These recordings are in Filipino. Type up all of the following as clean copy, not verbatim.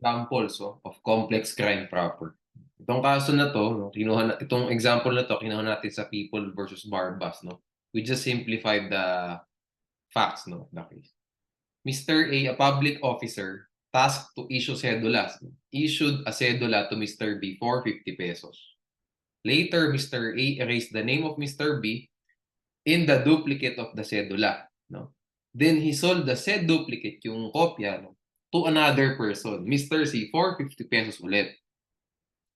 examples of complex crime proper. Itong kaso na to, no, itong example na to, kinuha natin sa People versus Barbas, no? We just simplified the facts, no, the case. Mr. A public officer, tasked to issue cedulas, issued a cedula to Mr. B for 50 pesos. Later, Mr. A erased the name of Mr. B in the duplicate of the cedula, no? Then he sold the said duplicate, yung kopya, no, to another person, Mr. C, for 50 pesos ulit.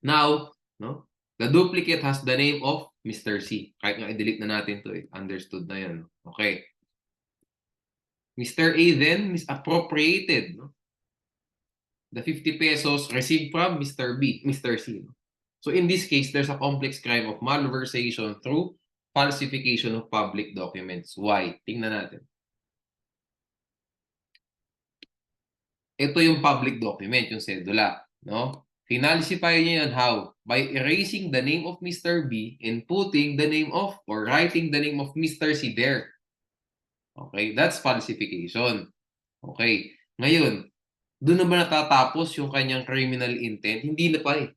Now, no, the duplicate has the name of Mr. C. Kahit nga i-delete na natin to, understood na yan. Okay. Mr. A then misappropriated, no, the 50 pesos received from Mr. B, Mr. C. No? So in this case, there's a complex crime of malversation through falsification of public documents. Why? Tingnan natin. Ito yung public document, yung cedula, no? Finalsify niya yan how? By erasing the name of Mr. B and putting the name of or writing the name of Mr. C there. Okay, that's falsification. Okay, ngayon, doon na ba natatapos yung kanyang criminal intent? Hindi na pa eh.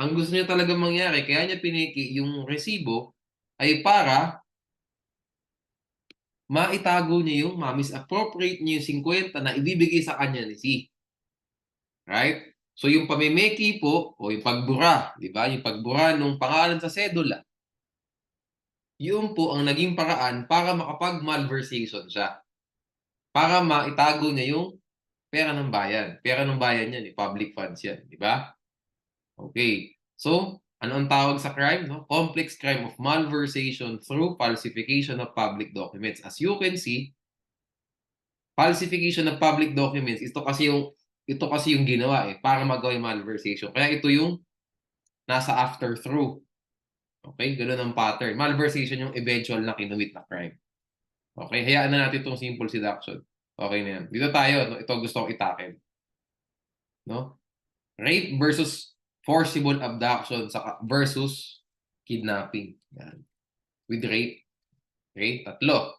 Ang gusto niya talaga mangyari, kaya niya piniki yung resibo ay para maitago niya yung ma-misappropriate niya yung 50 na ibibigay sa kanya ni C. Right? So yung pamimeki po o yung pagbura, di ba? Yung pagbura ng pangalan sa sedula, yun po ang naging paraan para makapag-malversation siya. Para maitago niya yung pera ng bayan. Pera ng bayan yan, public funds yan, di ba? Okay. So, ano ang tawag sa crime? No? Complex crime of malversation through falsification of public documents. As you can see, falsification of public documents, ito kasi yung ginawa para magawa yung malversation. Kaya ito yung nasa after through. Okay? Ganun ang pattern. Malversation yung eventual na kinumit na crime. Okay? Hayaan na natin itong simple seduction. Okay na yan. Dito tayo. No? Ito gusto kong itakin. No? Rape versus forcible abduction versus kidnapping. Yan. With rape. Okay? Tatlo.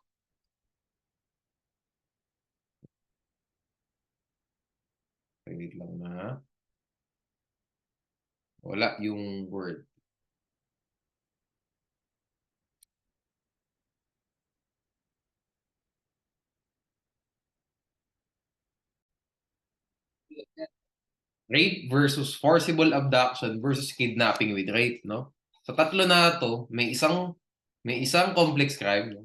Wait lang na. Wala yung word. Rape versus forcible abduction versus kidnapping with rape, no? Sa tatlo na to, may isang complex crime. No?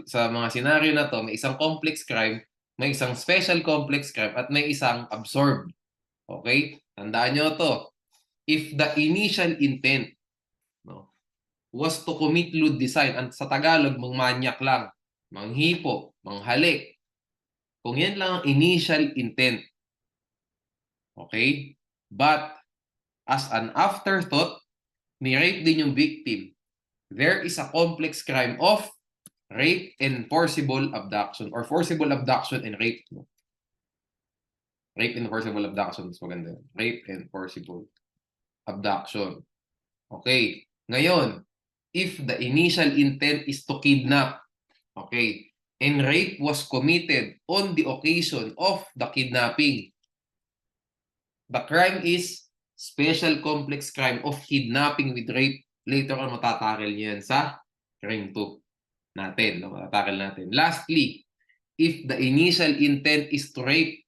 Sa mga senaryo na to, may isang complex crime, may isang special complex crime, at may isang absorbed. Okay? Tandaan nyo to. If the initial intent, no, was to commit lewd design, at sa Tagalog, mangmanyak lang, manghipo, manghalik. Kung yan lang ang initial intent, okay? But as an afterthought, ni-rape din yung victim. There is a complex crime of rape and forcible abduction or forcible abduction and rape. No? Rape and forcible abduction is maganda. Rape and forcible abduction. Okay. Ngayon, if the initial intent is to kidnap, okay, and rape was committed on the occasion of the kidnapping, the crime is special complex crime of kidnapping with rape. Later on, matatakil niyo yan sa crime 2 natin. No? Matatakil natin. Lastly, if the initial intent is to rape,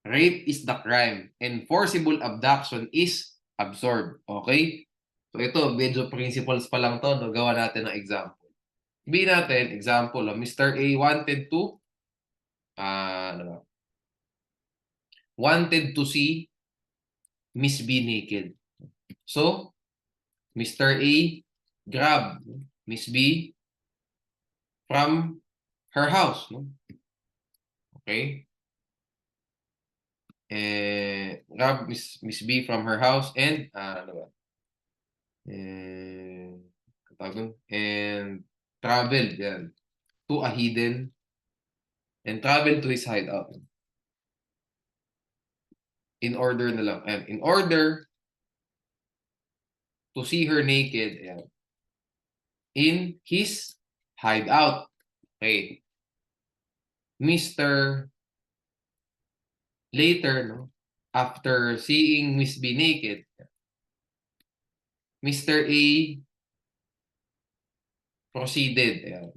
rape is the crime and forcible abduction is absorbed. Okay? So ito, medyo principles pa lang to. No? Gawa natin ng example. Sabihin natin, example, Mr. A wanted to see Miss B naked. So, Mr. A grabbed Miss B from her house. No? Okay? Grabbed Miss B from her house and and traveled yan, to a hidden and traveled to his hideout. In order na lang. And in order to see her naked, ayan, in his hideout. Okay. Mr. Later, no, after seeing Miss B naked, Mr. A proceeded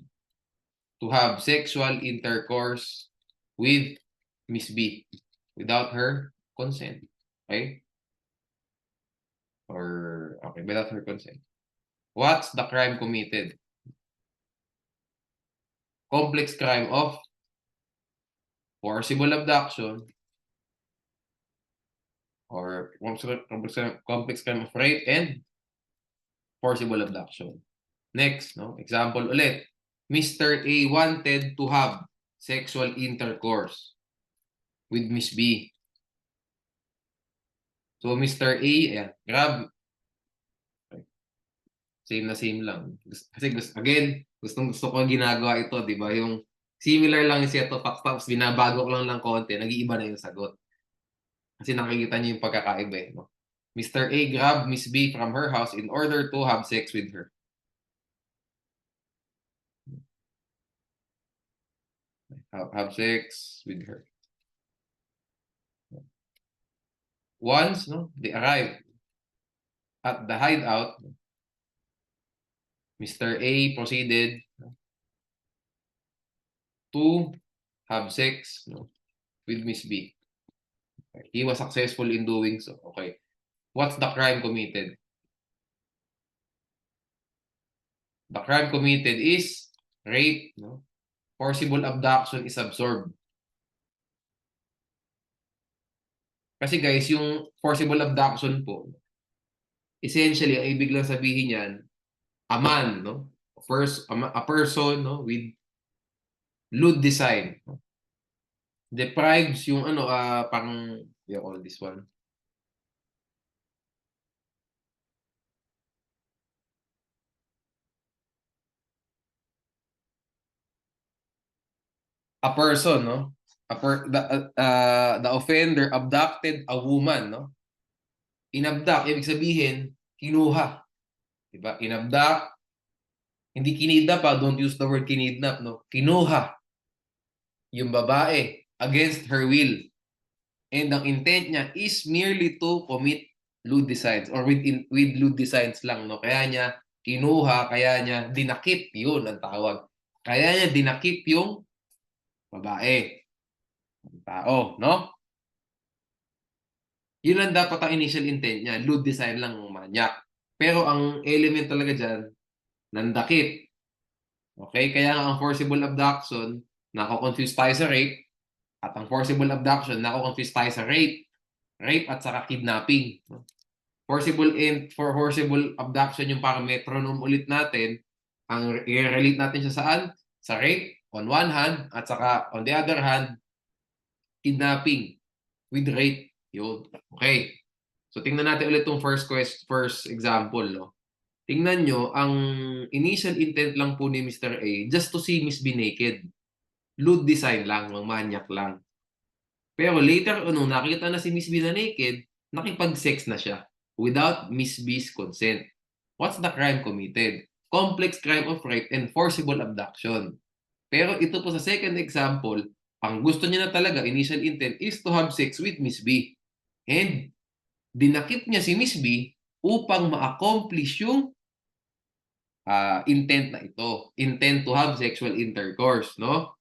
to have sexual intercourse with Miss B without her consent. Okay? Or, okay, without her consent. What's the crime committed? Complex crime of forcible abduction or complex crime of rape and forcible abduction. Next, no? Example ulit. Mr. A wanted to have sexual intercourse with Miss B. So, Mr. A, ayan, grab. Same na same lang. Kasi again, gusto ko ginagawa ito, di ba? Yung similar lang yung set of facts, tapos binabago ko lang ng konti, nag-iiba na yung sagot. Kasi nakikita niyo yung pagkakaiba eh. No? Mr. A grabbed Miss B from her house in order to have sex with her. Have sex with her. Once, no, they arrived at the hideout, Mr. A proceeded to have sex, no, with Miss B. Okay. He was successful in doing so. Okay. What's the crime committed? The crime committed is rape, no? Forcible abduction is absorbed. Kasi guys, yung forcible abduction po, essentially, ang ibig lang sabihin yan, a man, no? First, a person, no, with lewd design, no? Deprives yung ano, pang, you call this one, a person, no? The offender abducted a woman, no? Inabduct, ibig sabihin, kinuha. Diba? Inabduct, hindi kinidnap don't use the word kinidnap, no? Kinuha yung babae against her will. And ang intent niya is merely to commit lewd designs or with lewd designs lang, no? Kaya niya kinuha, kaya niya dinakip, yun ang tawag. Kaya niya dinakip yung babae, ang tao, no? Yun lang dapat ang initial intent niya, lewd design lang ng manyak. Pero ang element talaga dyan, nandakip. Okay? Kaya nga ang forcible abduction, nako-confuse tayo sa rape, at ang forcible abduction, nako-confuse tayo sa rape at saka kidnapping. For forcible abduction yung parang metronome ulit natin, ang i-relate natin siya saan? Sa rape on one hand at saka on the other hand, kidnapping with rape. Yun. Okay. So tingnan natin ulit tong first example, no. Tingnan nyo, ang initial intent lang po ni Mr. A just to see Miss B naked. Lewd design lang, manyak lang. Pero later, nung nakita na si Miss B na naked, nakipag-sex na siya without Miss B's consent. What's the crime committed? Complex crime of rape and forcible abduction. Pero ito po sa second example, ang gusto niya na talaga, initial intent, is to have sex with Miss B. And dinakip niya si Miss B upang ma-accomplish yung intent na ito. Intent to have sexual intercourse, no?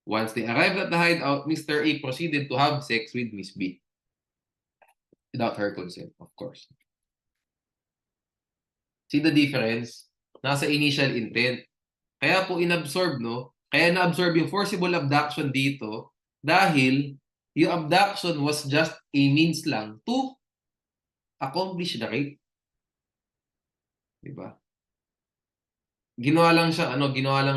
Once they arrived at the hideout, Mr. A proceeded to have sex with Miss B. Without her consent, of course. See the difference? Nasa initial intent. Kaya po inabsorb, no? Kaya na-absorb yung forcible abduction dito dahil yung abduction was just a means lang to accomplish the rape. Diba? Ginawa lang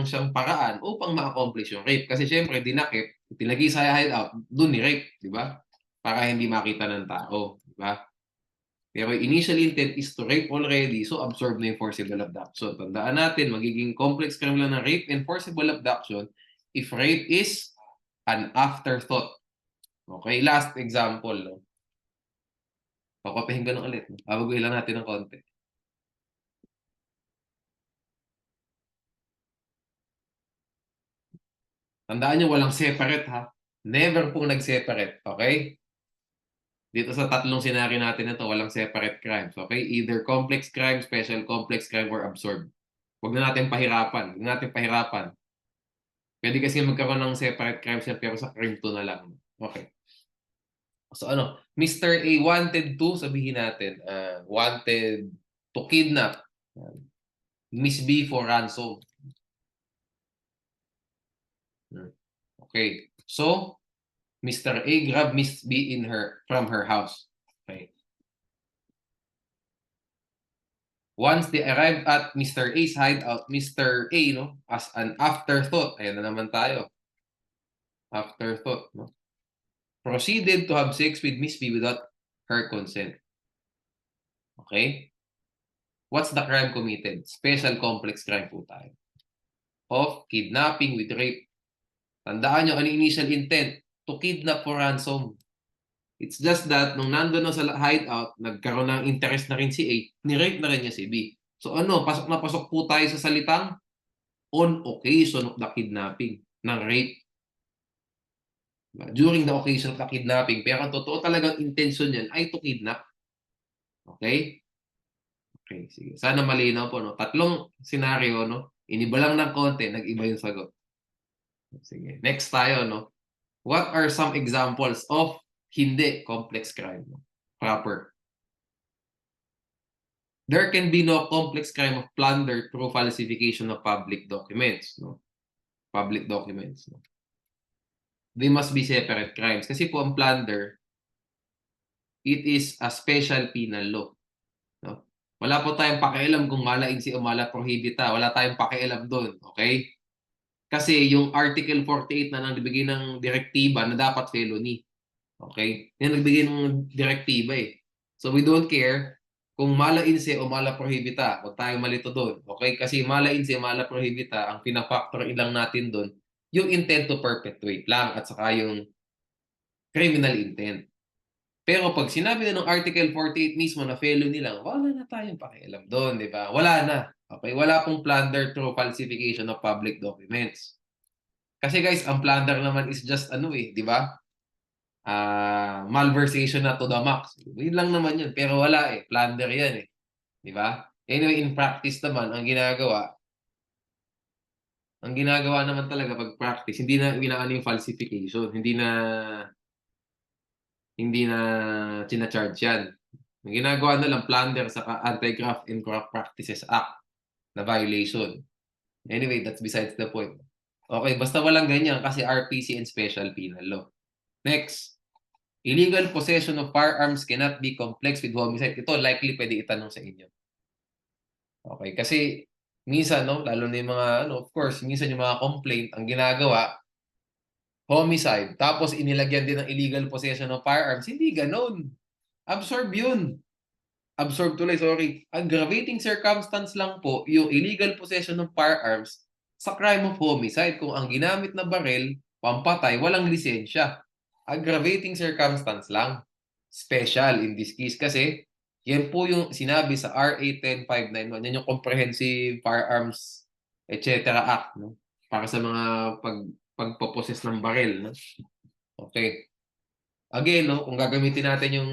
siyang paraan upang ma-accomplish yung rape. Kasi syempre, dinakip, tinagi sa hideout, dun ni rape, di ba? Para hindi makita ng tao, di ba? Pero initial intent is to rape already, so absorb na yung forcible abduction. Tandaan natin, magiging complex crime lang ng rape and forcible abduction if rape is an afterthought. Okay, last example. No? Papapahin ko lang ulit. Babaguhin lang natin ng konti. Tandaan nyo, walang separate ha. Never pong nag-separate. Okay? Dito sa tatlong scenario natin na to, walang separate crimes. Okay? Either complex crime, special complex crime, or absurd. Huwag na natin pahirapan. Huwag na natin pahirapan. Pwede kasi magkaroon ng separate crimes yan, pero sa crime 2 na lang. Okay. So ano, Mr. A wanted to, sabihin natin, wanted to kidnap Miss B for ransom. Okay. So, Mr. A grabbed Miss B from her house. Okay. Once they arrived at Mr. A's hideout, Mr. A, no, as an afterthought, ayan na naman tayo. Afterthought, no? Proceeded to have sex with Miss B without her consent. Okay? What's the crime committed? Special complex crime po tayo. Of kidnapping with rape. Tandaan nyo, ano initial intent? To kidnap for ransom. It's just that, nung nandun na sa hideout, nagkaroon ng interest na rin si A, ni-rape na rin niya si B. So ano, pasok na pasok po tayo sa salitang on occasion of the kidnapping, ng rape. During the occasion of the kidnapping. Pero ang totoo talagang intention yan ay to kidnap. Okay? Okay, sige. Sana malinaw po, no? Tatlong senaryo, no? Iniba lang ng konti, nag-iba yung sagot. Sige. Next tayo, no? What are some examples of hindi complex crime? Proper. There can be no complex crime of plunder through falsification of public documents, no? Public documents, no? They must be separate crimes. Kasi po ang plunder, it is a special penal law, no? Wala po tayong pakialam kung mala in si o mala prohibita. Wala tayong pakialam doon, okay? Kasi yung Article 48 na nagbigay ng direktiba na dapat felony. Okay? Yan nagbigay ng direktiba eh. So we don't care kung mala in se o mala prohibita. Huwag tayong malito doon. Okay? Kasi mala in se, mala prohibita, ang pinafactor ilang natin doon, yung intent to perpetuate lang at saka yung criminal intent. Pero pag sinabi na ng Article 48 mismo na felony lang, wala na tayong pakialam doon, di ba? Wala na. Okay? Wala pong plunder through falsification of public documents. Kasi guys, ang plunder naman is just ano eh, di ba? Malversation na to the max. Yun lang naman yun. Pero wala eh. Plunder yan eh. Di ba? Anyway, in practice naman, ang ginagawa naman talaga pag practice, hindi na inaano yung falsification. Hindi na charge yan. Ang ginagawa na lang plunder sa Anti-Graft and Corrupt Practices Act na violation. Anyway, that's besides the point. Okay, basta walang ganyan kasi RPC and Special Penal Law. Next, illegal possession of firearms cannot be complex with homicide. Ito likely pwede itanong sa inyo. Okay, kasi minsan, no, lalo na yung mga, of course, minsan yung mga complaint, ang ginagawa, homicide, tapos inilagyan din ng illegal possession of firearms. Hindi ganon. Absorb yun. Absorb tuloy, sorry. Aggravating circumstance lang po yung illegal possession of firearms sa crime of homicide. Kung ang ginamit na baril, pampatay, walang lisensya. Aggravating circumstance lang. Special in this case kasi yan po yung sinabi sa RA 10591. Yan yung Comprehensive Firearms etc. Act, no? Para sa mga pagpaposes ng baril, no? Okay. Again, no, kung gagamitin natin yung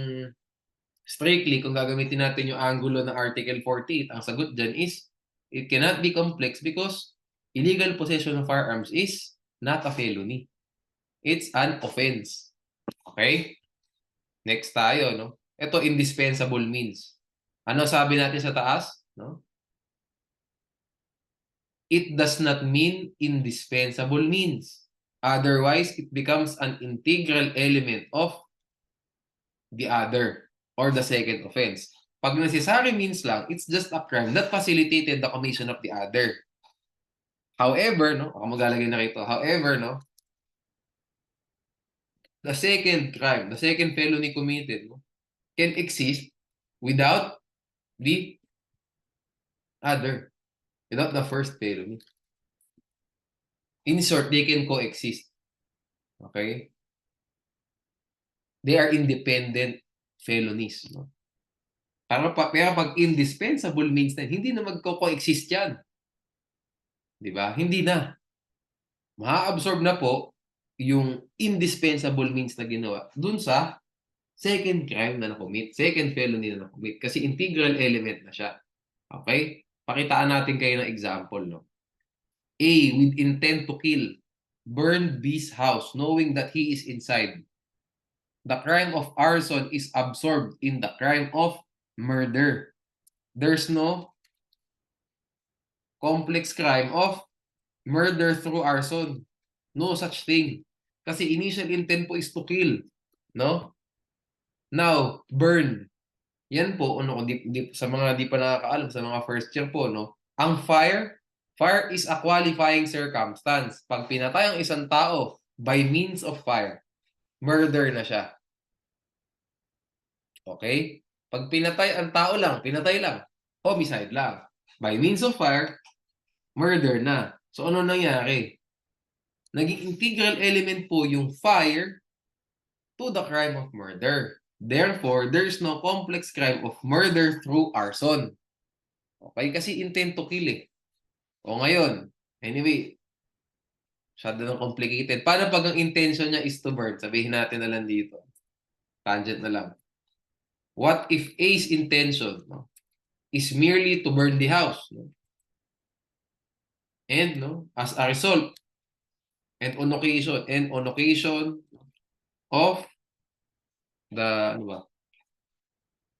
strictly, kung gagamitin natin yung angulo ng Article 48, ang sagot dyan is, it cannot be complex because illegal possession of firearms is not a felony. It's an offense. Okay? Next tayo, no? Ito, indispensable means. Ano sabi natin sa taas? No? It does not mean indispensable means. Otherwise, it becomes an integral element of the other or the second offense. Pag necessary means lang, it's just a crime that facilitated the commission of the other. However, no, ako maglalagay na rito. However, no, the second crime, the second felony committed, no, can exist without the other, without the first felony. In short, they can coexist. Okay? They are independent felonies. No? Pero pag indispensable means na, hindi na magko-coexist yan. Di ba? Hindi na. Ma-absorb na po yung indispensable means na ginawa dun sa second crime na na-commit, second felony na na-commit kasi integral element na siya. Okay? Pakitaan natin kayo ng example, no? A, with intent to kill, burn B's house knowing that he is inside. The crime of arson is absorbed in the crime of murder. There's no complex crime of murder through arson. No such thing. Kasi initial intent po is to kill. No? Now, burn. Yan po, sa mga di pa nakakaalam, sa mga first year po, no? Ang fire is a qualifying circumstance. Pag pinatay ang isang tao by means of fire, murder na siya. Okay? Pag pinatay ang tao lang, pinatay lang, homicide lang. By means of fire, murder na. So ano nangyari? Naging integral element po yung fire to the crime of murder. Therefore, there's no complex crime of murder through arson. Okay? Kasi intent to kill eh. O ngayon, anyway, masyado nang complicated. Paano pag ang intention niya is to burn? Sabihin natin na lang dito. Tangent na lang. What if A's intention, no, is merely to burn the house? No? And no, as a result, and on occasion of the ano ba?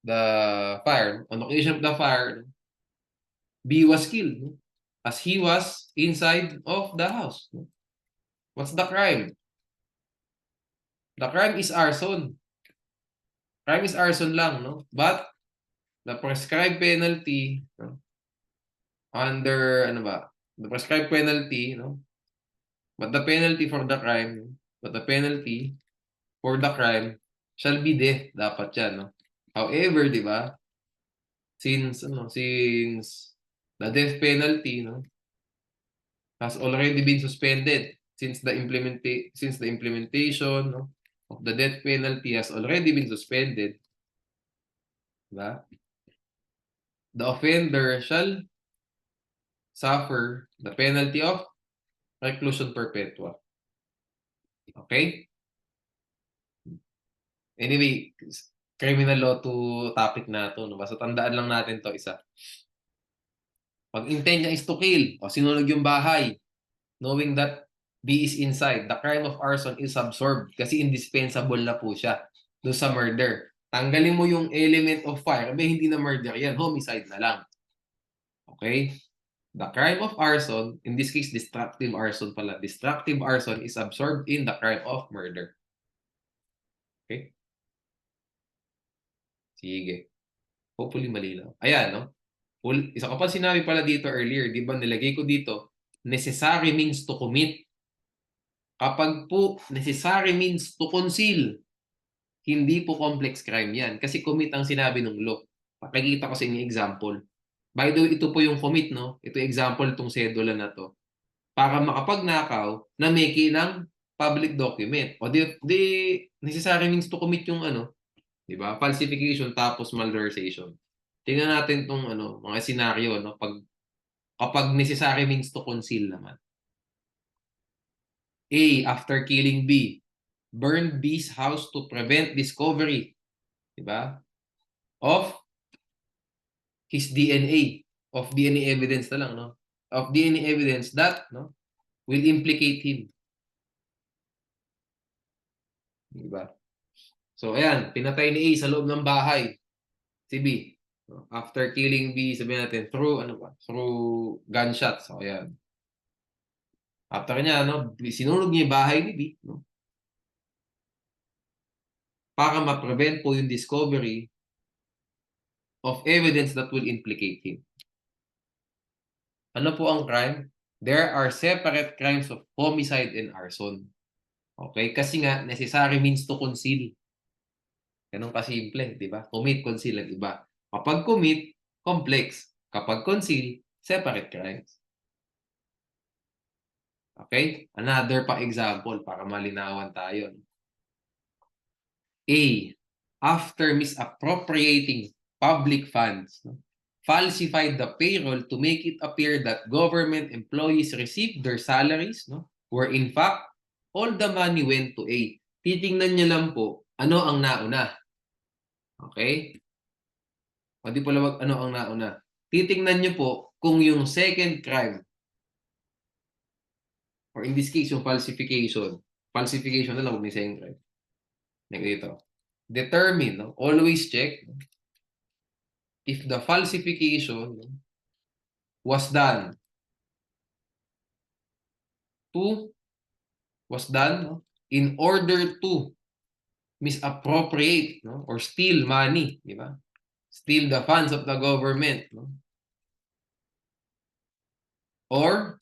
The fire, on occasion of the fire, B was killed, no? As he was inside of the house. No? What's the crime? The crime is arson. Crime is arson lang, no? But the prescribed penalty, no? Under ano ba? The prescribed penalty, no? But the penalty for the crime, shall be death. Dapat yan, no? However, di ba? Since the death penalty, no, has already been suspended since the implementation, no, of the death penalty has already been suspended, diba? The offender shall suffer the penalty of reclusion perpetua. Okay? Anyway, criminal law to topic na to, no? Basta tandaan lang natin to isa. Pag intent niya is to kill, o sinunog yung bahay, knowing that B is inside, the crime of arson is absorbed kasi indispensable na po siya doon sa murder. Tanggalin mo yung element of fire, hindi na murder yan, homicide na lang. Okay? The crime of arson, in this case, destructive arson pala. Destructive arson is absorbed in the crime of murder. Okay? Sige. Hopefully malinaw. Ayan, no? Isa ko pa sinabi pala dito earlier, di ba nilagay ko dito, necessary means to commit. Kapag po necessary means to conceal, hindi po complex crime yan. Kasi commit ang sinabi ng law. Pakikita ko sa inyo example. By the way, ito po yung commit, no? Ito example itong sedula na to. Para makapagnakaw na may ng public document. O di necessary means to commit yung ano, di ba? Falsification tapos malversation. Tingnan natin tong ano, mga senaryo, no? Kapag necessary means to conceal naman. A, after killing B, burn B's house to prevent discovery, diba? Of his DNA, of DNA evidence na lang, no? Of DNA evidence that, no, will implicate him. Diba? So, ayan, pinatay ni A sa loob ng bahay. Si B. After killing B, sabihin natin, through gunshots. So, ayan. After niya, no, sinunog niya yung bahay ni B, no? Para ma-prevent po yung discovery of evidence that will implicate him. Ano po ang crime? There are separate crimes of homicide and arson. Okay? Kasi nga, necessary means to conceal. Ganun kasimple, di ba? Commit, conceal ang iba. Kapag commit, complex. Kapag conceal, separate crimes. Okay? Another pa example para malinawan tayo. A, after misappropriating public funds, no, falsified the payroll to make it appear that government employees received their salaries, no, where in fact, all the money went to A. Titingnan niyo lang po, ano ang nauna? Okay? O di pala ano ang nauna. Titingnan nyo po kung yung second crime, or in this case, yung falsification. Falsification na lang kung may second crime. Dito. Determine, no? Always check if the falsification was done no? In order to misappropriate, no? Or steal money, di ba? Steal the funds of the government, no? Or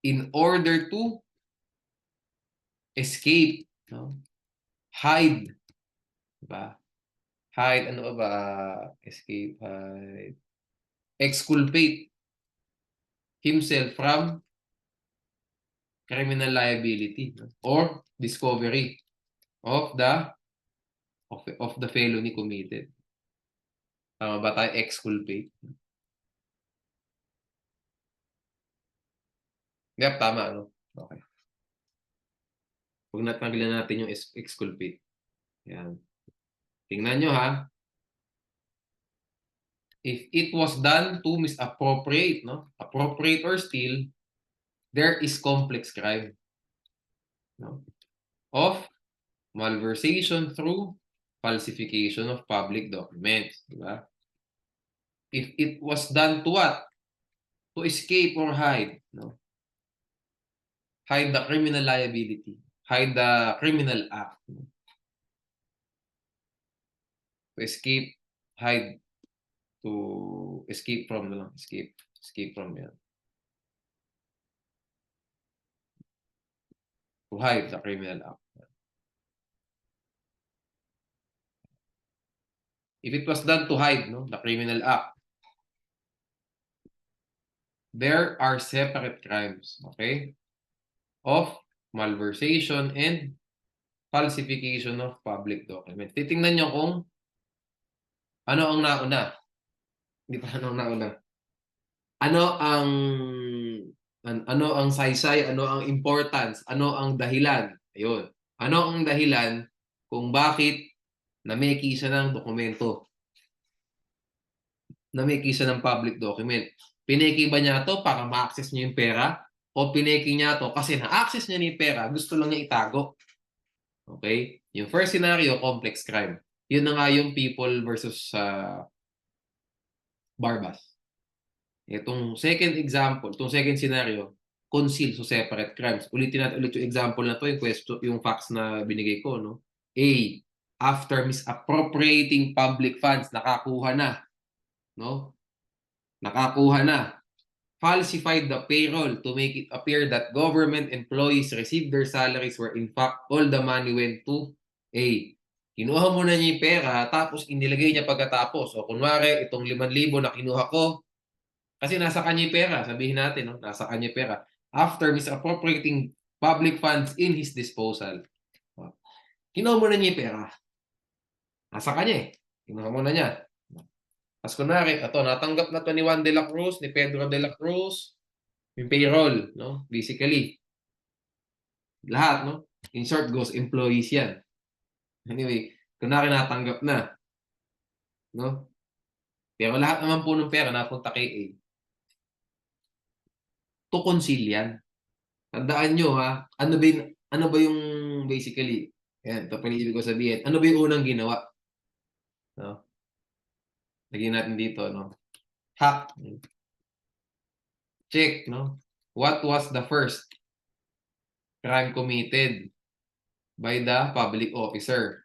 in order to escape, no? Hide, di ba? Hide, ano ba? Escape, hide. Exculpate himself from criminal liability, no? Or discovery of the felony committed. Tama ba tayo? Exculpate. Yep, tama, ano? Okay. Huwag natanggilan natin yung exculpate. Yan. Tingnan nyo, ha? If it was done to misappropriate, no? Appropriate or steal, there is complex crime, no? Of malversation through falsification of public documents, di ba? If it was done to what? To escape or hide, no? Hide the criminal liability, hide the criminal act, no? To escape, hide, to escape from, no? Escape from, yan. To hide the criminal act. If it was done to hide, no, the criminal act, there are separate crimes, okay, of malversation and falsification of public documents. Titingnan nyo kung ano ang nauna. Hindi pa ano ang nauna. Ano ang saysay, ano ang importance, ano ang dahilan. Ayun. Ano ang dahilan kung bakit nameki siya ng dokumento, nameki siya ng public document. Pineki ba niya to para ma-access niya yung pera? O pineki niya to kasi na-access niya yung pera, gusto lang niya itago? Okay? Yung first scenario, complex crime. Yun na nga yung people versus Barbas. Itong second example, itong second scenario, conceal, so separate crimes. Ulitin natin ulit yung example na to, yung question, yung facts na binigay ko, no? A, after misappropriating public funds, nakakuha na, no? Nakakuha na. Falsified the payroll to make it appear that government employees received their salaries where in fact all the money went to A. Kinuha mo na niya yung pera, tapos inilagay niya pagkatapos. O kunwari, itong 5,000 na kinuha ko, kasi nasa kanya yung pera, sabihin natin, no? Nasa kanya yung pera. After misappropriating public funds in his disposal. Kinuha mo na niya yung pera. Nasa kanya eh. Kinuha mo na niya. Tapos kunwari, ito, natanggap na to ni Juan de la Cruz, ni Pedro de la Cruz, yung payroll, no? Basically. Lahat, no? In short, goes employees yan. Anyway, kunwari natanggap na, no? Pero lahat naman po ng pera napunta kay A. To conceal yan. Tandaan nyo, ha? Ano ba yung basically, yan, ito pinibig ko sabihin. Ano ba yung unang ginawa? No? Lagyan natin dito, no? Hack. Check, no? What was the first crime committed by the public officer?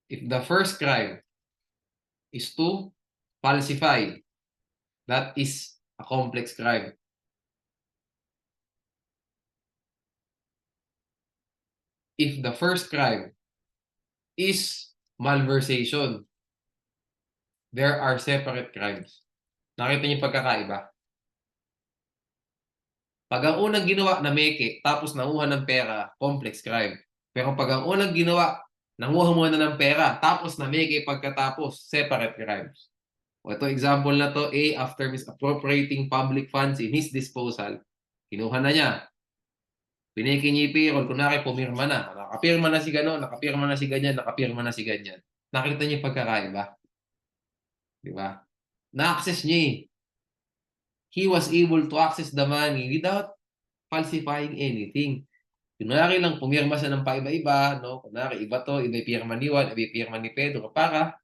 If the first crime is to falsify, that is a complex crime. If the first crime is malversation, there are separate crimes. Nakita niyo yung pagkakaiba? Pag ang unang ginawa na meke, tapos nanguha ng pera, complex crime. Pero pag ang unang ginawa, nanguha muna ng pera, tapos na meke pagkatapos, separate crimes. O ito example na to, A, after misappropriating public funds in his disposal, kinuha na niya. Pineke niya yung payroll, kunwari pumirma na. Nakapirma na si gano'n, nakapirma na si ganyan, nakapirma na si ganyan. Nakita niyo yung pagkakaiba? Di ba? Na-access niya eh. He was able to access the money without falsifying anything. Kunwari lang, pumirma siya ng paiba-iba, no? Kunwari, iba to, iba yung pirma ni Juan, iba yung pirma ni Pedro, parang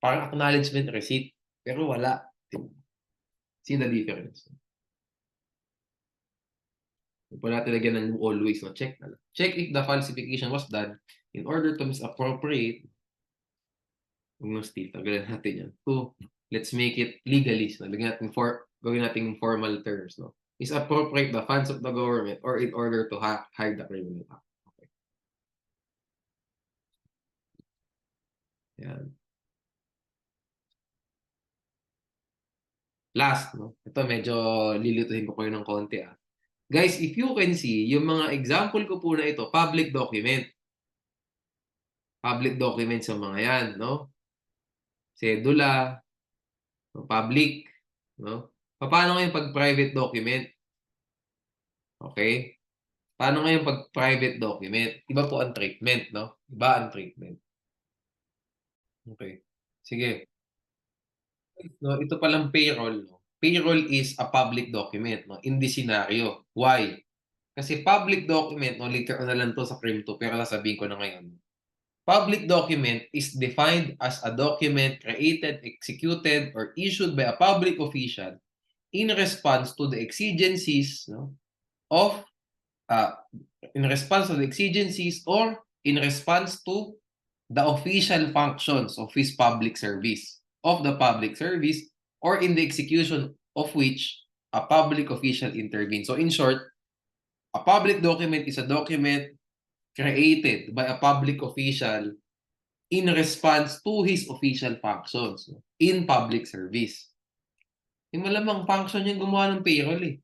acknowledgement receipt. Pero wala. See the difference? Wala talaga ng always, no? Check na lang. Check if the falsification was done in order to misappropriate. Huwag mo still, tagalan natin yan. Two, let's make it legalist. Gawin natin formal terms, no? Is appropriate the funds of the government or in order to hide the criminal act. Okay. Yan. Last, no? Ito medyo lilituhin ko kayo ng konti, ah. Guys, if you can see, yung mga example ko po na ito, public document. Public document sa mga yan, no? Sedula, public, no? Paano ngayon pag private document? Okay? Paano ngayon pag private document? Iba po ang treatment, no? Iba ang treatment. Okay. Sige. No, ito palang payroll, no? Payroll is a public document, no? In this scenario. Why? Kasi public document, no, later on na lang to sa CRIM 2, pero sasabihin ko na ngayon. Public document is defined as a document created, executed, or issued by a public official in response to the exigencies, no, of in response to the exigencies or in response to the official functions of his public service, or in the execution of which a public official intervenes. So in short, a public document is a document created by a public official in response to his official functions in public service. Yung malamang function yung gumawa ng payroll eh.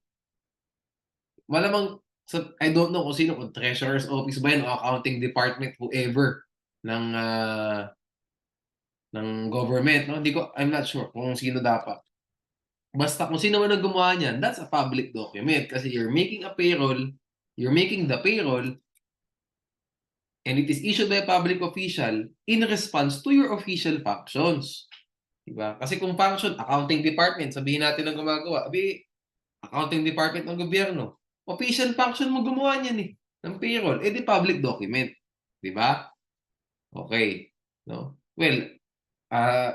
Malamang, so, I don't know kung sino, kung treasurer's office ba yan o accounting department, whoever, ng government. No? I'm not sure kung sino dapat. Basta kung sino man ang gumawa niyan, that's a public document kasi you're making the payroll and it is issued by a public official in response to your official functions. Diba? Kasi kung function, accounting department, sabihin natin ang gumagawa, accounting department ng gobyerno, official function mo gumawa niyan eh, ng payroll, di public document. Diba? Okay. No? Well,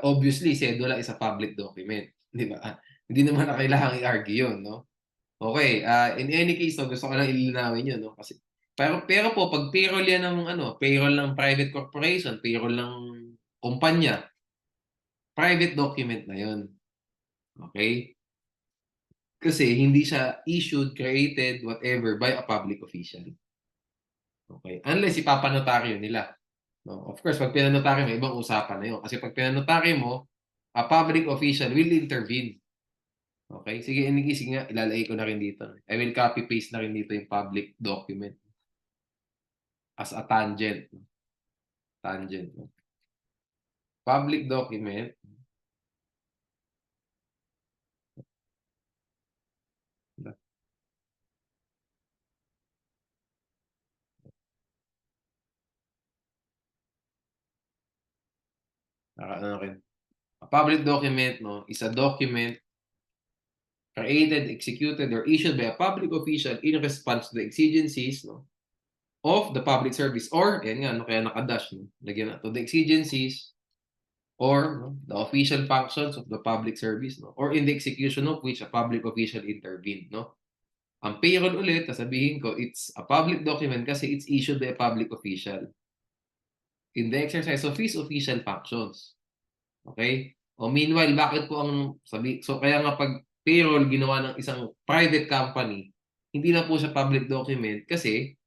obviously, CEDULA is a public document. Diba? Hindi naman na kailangang i-argue yun, no? Okay, in any case, no, gusto ko lang ilinawin yun, no? Kasi, pero po, pag payroll yan ng, payroll ng private corporation, payroll ng kumpanya, private document na yun. Okay? Kasi hindi siya issued, created, whatever, by a public official. Okay? Unless ipapanotaryo nila. No? Of course, pag pinanotaryo mo, ibang usapan na yun. Kasi pag pinanotaryo mo, a public official will intervene. Okay? Sige, nga, ilalagay ko na rin dito. I will copy-paste na rin dito yung public document as a tangent. Tangent. Public document. A public document, no, is a document created, executed, or issued by a public official in response to the exigencies, no, of the public service or, yan nga, no, kaya nakadash, no, lagyan na to, the exigencies or no, the official functions of the public service, no, or in the execution of which a public official intervened. No? Ang payroll ulit, sasabihin ko, it's a public document kasi it's issued by a public official in the exercise of his official functions. Okay? O meanwhile, bakit po so kaya nga pag payroll ginawa ng isang private company, hindi na po siya public document kasi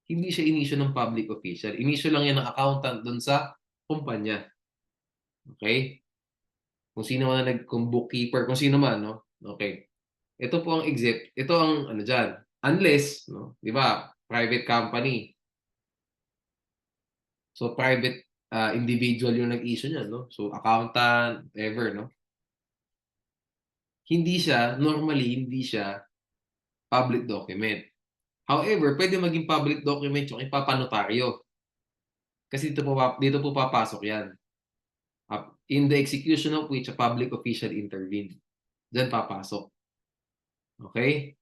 hindi siya inisyu ng public official. Inisyu lang yan ng accountant doon sa kumpanya. Okay? Kung sino man kung bookkeeper, kung sino man, no? Okay. Ito po ang ito ang ano diyan. Unless, no, 'di ba? Private company. So private individual yung nag-issue niyan, no? So accountant, whatever, no? Normally hindi siya public document. However, pwede maging public document yung ipapanotaryo. Kasi dito po papasok 'yan. in the execution of which a public official intervened. Diyan papasok. Okay?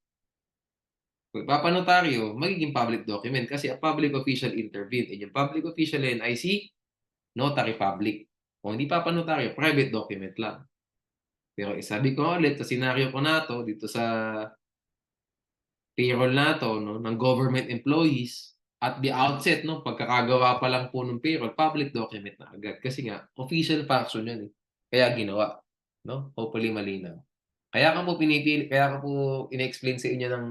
Kung ipapanotaryo, magiging public document kasi a public official intervened. And yung public official ay si notary public. Kung hindi papanotaryo, private document lang. Pero sabi ko ulit, sa senaryo ko na to, dito sa payroll na to, no, ng government employees, at the outset, no, pagkakagawa pa lang po ng payroll, public document na agad. Kasi nga, official function yan. Kaya ginawa. No? Hopefully malinaw. Kaya ka po pinipili, kaya ka po ina-explain sa inyo ng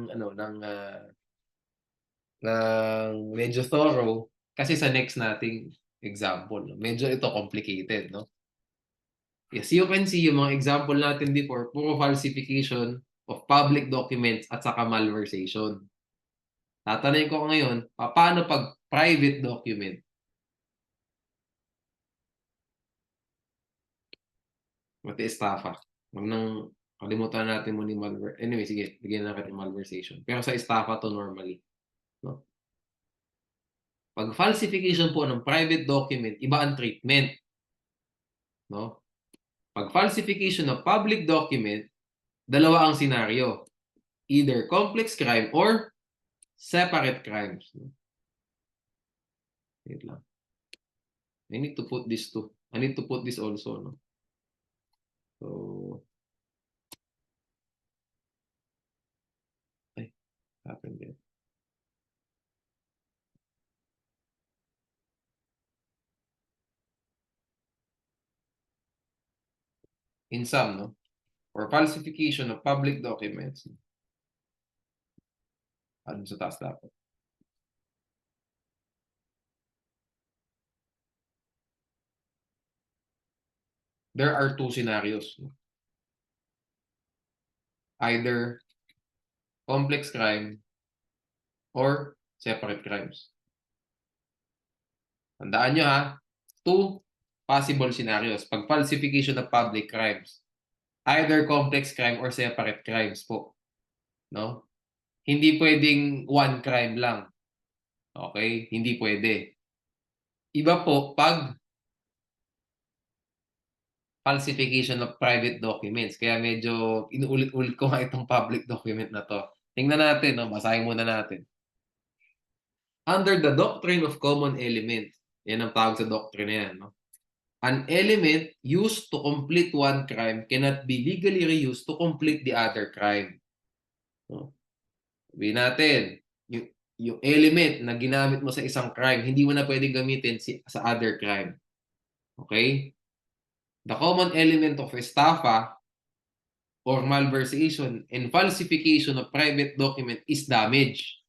medyo thorough kasi sa next nating example, no? Medyo ito complicated, no? Yes, you can see yung mga example natin before, puro falsification of public documents at saka malversation. Tatanungin ko ngayon, paano pag private document? Mati estafa. Huwag nang kalimutan natin muna yung malversation. Anyway, sige, bigyan natin yung malversation. Pero sa estafa to normally. No? Pag falsification po ng private document, iba ang treatment. No? Pag falsification ng public document, dalawa ang senaryo. Either complex crime or separate crimes. Wait lang. I need to put this too. I need to put this also. No? So, ay, happened there. In some, no? For falsification of public documents. Ano sa taas dapat? There are two scenarios. No? Either complex crime or separate crimes. Tandaan nyo ha, two possible scenarios. Pag falsification of public crimes, either complex crime or separate crimes po. No? Hindi pwedeng one crime lang. Okay? Hindi pwede. Iba po pag falsification of private documents. Kaya medyo inuulit-ulit ko nga itong public document na to. Tingnan natin, no? Basahin muna natin. Under the doctrine of common element, yan ang tawag sa doctrine na yan, no? An element used to complete one crime cannot be legally reused to complete the other crime. No? Sabihin natin, yung element na ginamit mo sa isang crime, hindi mo na pwedeng gamitin sa other crime. Okay? The common element of estafa or malversation and falsification of private document is damage.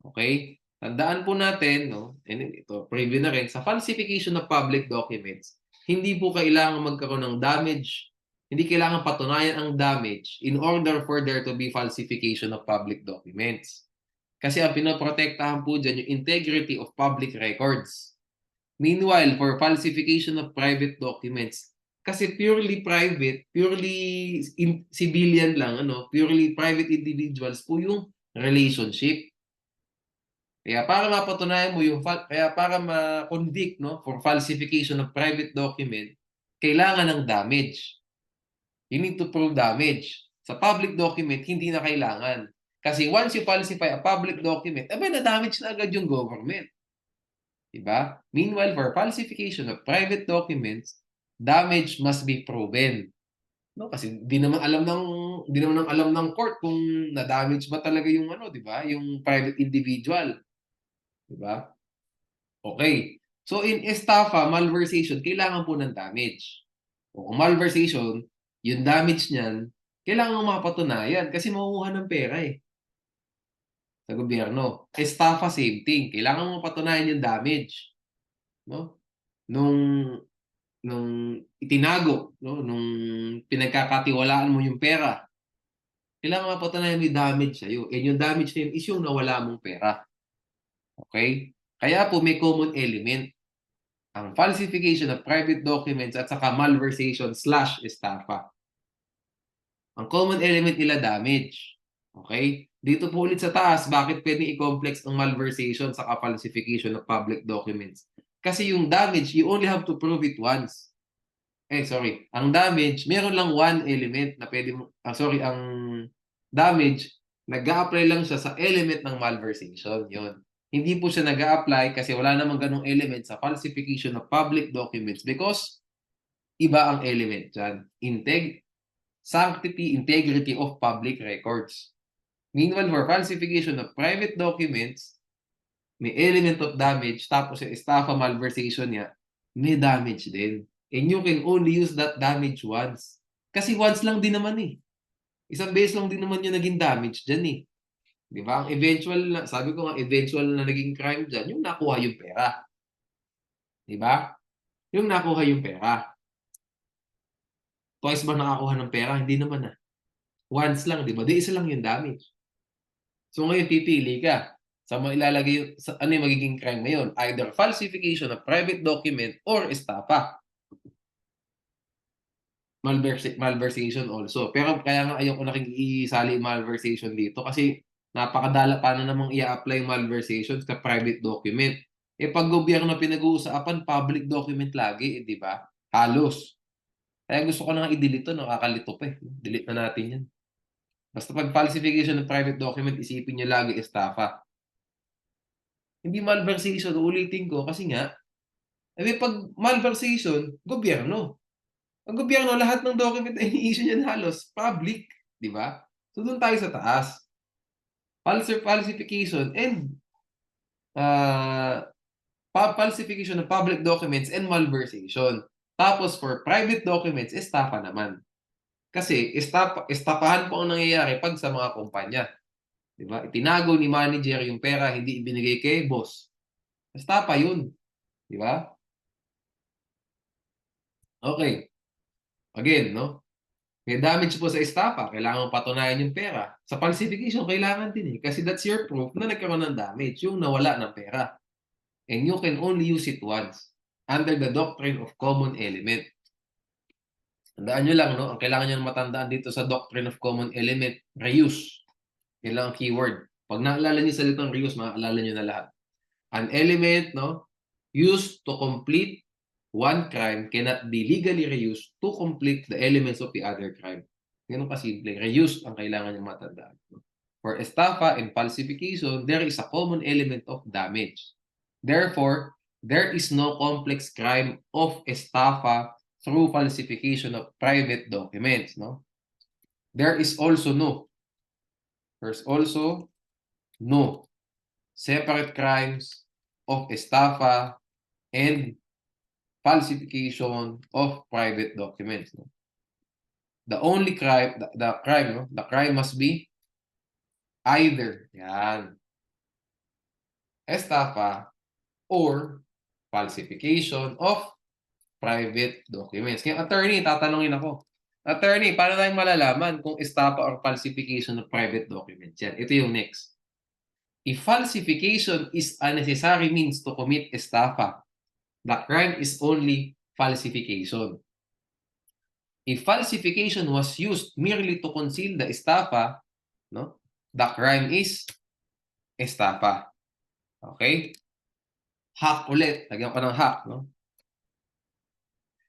Okay? Tandaan po natin, no? And ito, preview na rin, sa falsification of public documents, hindi po kailangan magkaroon ng damage, hindi kailangan patunayan ang damage in order for there to be falsification of public documents. Kasi ang pinoprotektahan po dyan yung integrity of public records. Meanwhile, for falsification of private documents, kasi purely private, purely civilian lang, purely private individuals po yung relationship. Kaya para mapatunayan mo yung kaya para ma-convict, no, for falsification of private document, kailangan ng damage. You need to prove damage. Sa public document, hindi na kailangan. Kasi once you falsify a public document, na-damage na agad yung government. Diba? Meanwhile, for falsification of private documents, damage must be proven. No, kasi di naman alam ng court kung na-damage ba talaga yung di ba? Yung private individual. Diba? Okay. So in estafa, malversation, kailangan po ng damage. O kung malversation, yung damage niyan, kailangan mo mapatunayan kasi makukuha ng pera sa gobyerno. Estafa, same thing. Kailangan mo patunayan yung damage. No? Nung itinago, no? Nung pinagkakatiwalaan mo yung pera, kailangan mapatunayan yung damage sa'yo. And yung damage na yun is yung nawala mong pera. Okay? Kaya po may common element. Ang falsification of private documents at saka malversation/estafa. Ang common element nila damage. Okay? Dito po ulit sa taas, bakit pwedeng i-complex ang malversation saka falsification of public documents? Kasi yung damage, you only have to prove it once. sorry, ang damage, meron lang one element na pwede mo, ang damage, nag-a-apply lang siya sa element ng malversation, yun. Hindi po siya nag-a-apply kasi wala namang ganong element sa falsification of public documents because iba ang element dyan. Sanctity, integrity of public records. Meanwhile, for falsification of private documents, may element of damage, tapos yung estafa malversation niya, may damage din. And you can only use that damage once. Kasi once lang din naman eh. Isang beses lang din naman yung naging damage dyan eh. Di ba? Ang eventual, sabi ko nga, eventual na naging crime dyan, yung nakuha yung pera. Di ba? Yung nakuha yung pera. Twice ba nakakuha ng pera? Hindi naman ah. Once lang, di ba? Di isa lang yung damage. So ngayon pipili ka sa mga ilalagay sa ano yung magiging crime ngayon, either falsification of private document or estafa. Malversation also. Pero kaya nga ayoko na isali malversation dito kasi napakadala paano namang i-apply malversation sa private document. Eh pag gobyerno pinag-uusapan, public document lagi, di ba? Halos. Kaya gusto ko na nga i-delete to, nakakalito pa eh. Delete na natin yan. Basta pag falsification ng private document, isipin nyo lagi estafa. Hindi malversation, ulitin ko kasi nga, pag malversation, gobyerno. Ang gobyerno, lahat ng document na ini-issue niyan halos public, di ba? So doon tayo sa taas. Falsification and falsification of public documents and malversation. Tapos for private documents, estafa naman. Kasi estafahan po ang nangyayari pag sa mga kumpanya. Di ba? Itinago ni manager yung pera, hindi ibinigay kay boss. Estafa yun. Di ba? Okay. Again, no? May damage po sa estafa, kailangan patunayan yung pera. Sa falsification, kailangan din eh. Kasi that's your proof na nagkaroon ng damage, yung nawala ng pera. And you can only use it once under the doctrine of common element. Tandaan nyo lang, no? Ang kailangan nyo matandaan dito sa doctrine of common element, reuse. Yan lang ang keyword. Pag naalala nyo sa salitang reuse, maaalala nyo na lahat. An element, no, used to complete one crime cannot be legally reused to complete the elements of the other crime. Ganun kasimple. Reuse ang kailangan nyo matandaan. For estafa and falsification, there is a common element of damage. Therefore, there is no complex crime of estafa through falsification of private documents. No? There's also no separate crimes of estafa and falsification of private documents. No? The only crime, the crime must be either estafa or falsification of private documents. Kaya attorney, tatanungin ako. Attorney, paano tayong malalaman kung estafa or falsification of private documents? Yan. Ito yung next. If falsification is a necessary means to commit estafa, the crime is only falsification. If falsification was used merely to conceal the estafa, no, the crime is estafa. Okay? Hack ulit. Lagyan ko ng hack. No?